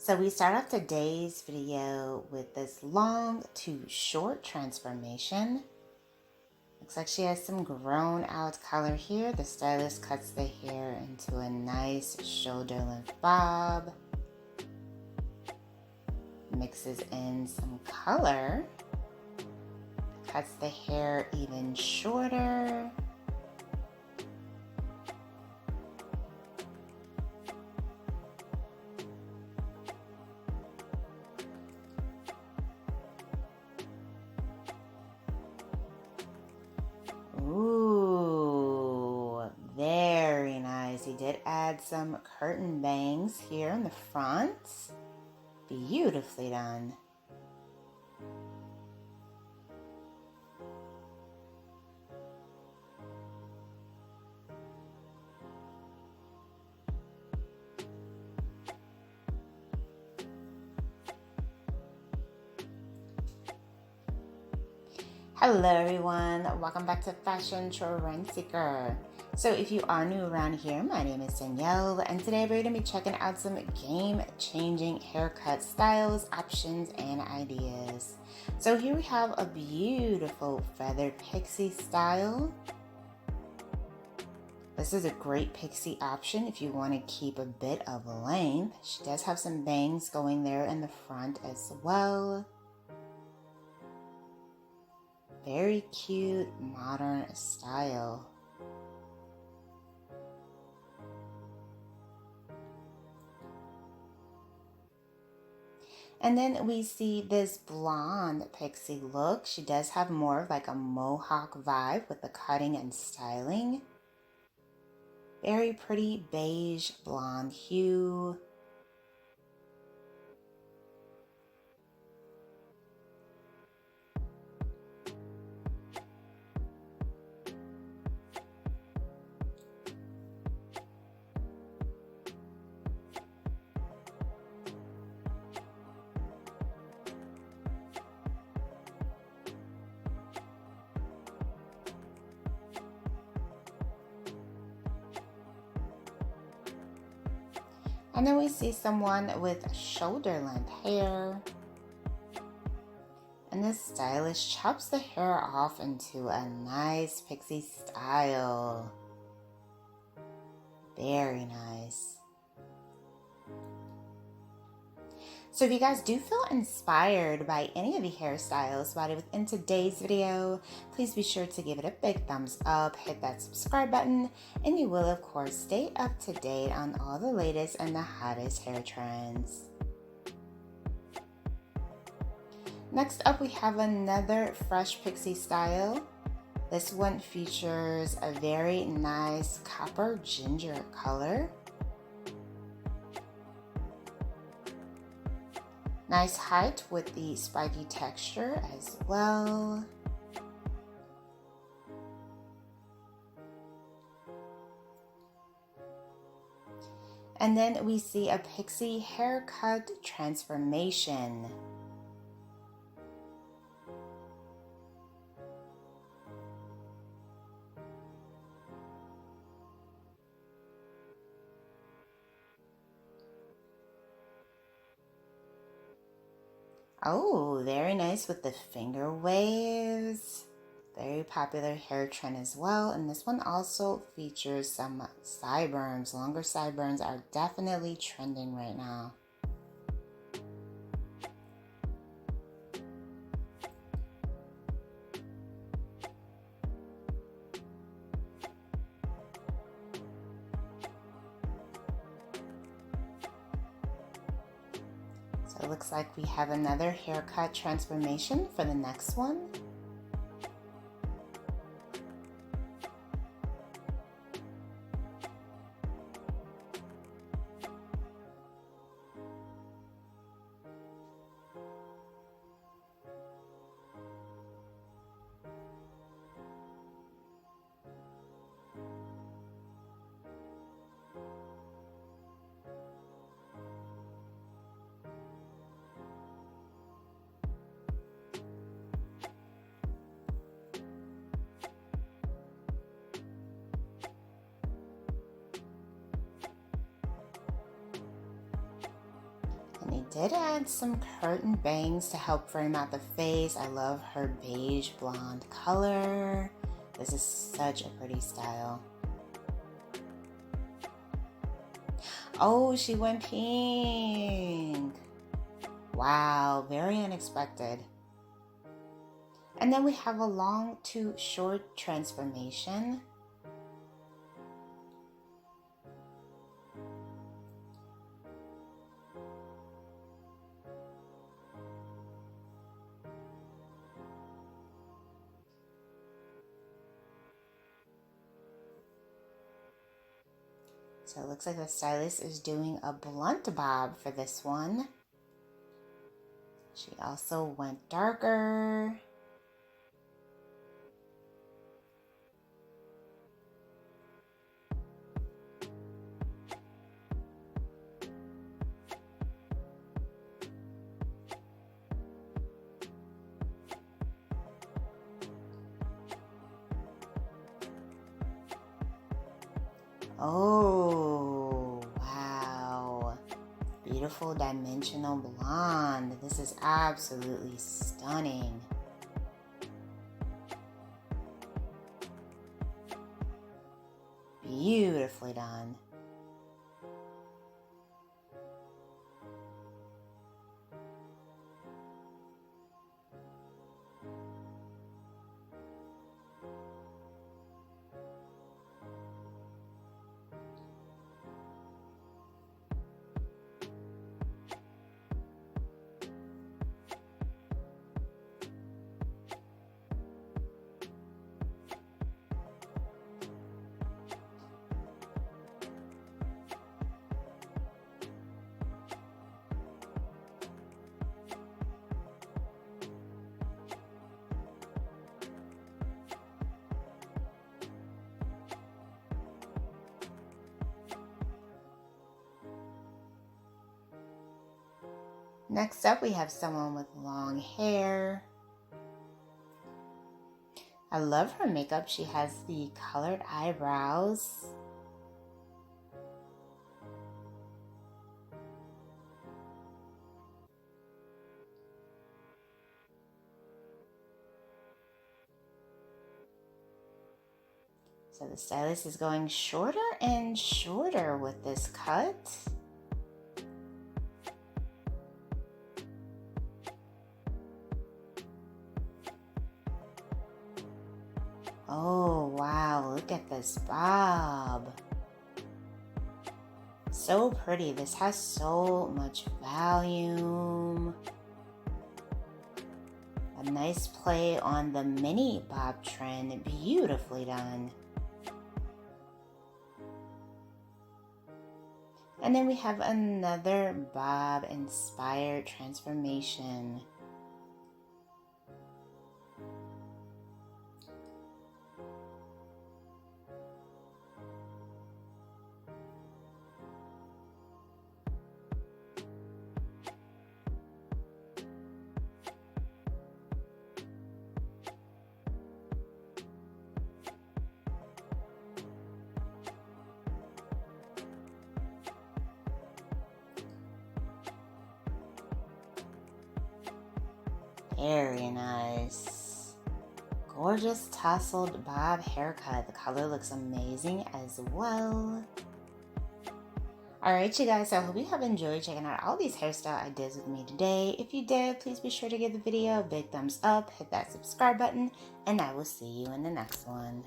So we start off today's video with this long to short transformation. Looks like she has some grown out color here. The stylist cuts the hair into a nice shoulder length bob. Mixes in some color. Cuts the hair even shorter. Ooh, very nice. He did add some curtain bangs here in the front. Beautifully done. Hello everyone, welcome back to Fashion Trend Seeker. So if you are new around here, my name is Danielle, and today we're going to be checking out some game-changing haircut styles, options, and ideas. So here we have a beautiful feathered pixie style. This is a great pixie option if you want to keep a bit of length. She does have some bangs going there in the front as well. Very cute, modern style. And then we see this blonde pixie look. She does have more of like a mohawk vibe with the cutting and styling. Very pretty beige blonde hue. And then we see someone with shoulder length hair. And this stylist chops the hair off into a nice pixie style. Very nice. So if you guys do feel inspired by any of the hairstyles spotted within today's video, please be sure to give it a big thumbs up, hit that subscribe button, and you will of course stay up to date on all the latest and the hottest hair trends. Next up we have another fresh pixie style. This one features a very nice copper ginger color. Nice height with the spiky texture as well. And then we see a pixie haircut transformation. Oh, very nice with the finger waves. Very popular hair trend as well. And this one also features some sideburns. Longer sideburns are definitely trending right now. So it looks like we have another haircut transformation for the next one. did add some curtain bangs to help frame out the face. I love her beige blonde color. This is such a pretty style. Oh, she went pink. Wow, very unexpected. And then we have a long to short transformation. So it looks like the stylist is doing a blunt bob for this one. She also went darker. Oh, wow. Beautiful dimensional blonde. This is absolutely stunning. Beautifully done. Next up, we have someone with long hair. I love her makeup. She has the colored eyebrows. So the stylist is going shorter and shorter with this cut. Oh, wow, look at this bob. So pretty. This has so much volume. A nice play on the mini bob trend. Beautifully done. And then we have another bob inspired transformation. Very nice. Gorgeous tousled bob haircut. The color looks amazing as well. Alright you guys, so I hope you have enjoyed checking out all these hairstyle ideas with me today. If you did, please be sure to give the video a big thumbs up, hit that subscribe button, and I will see you in the next one.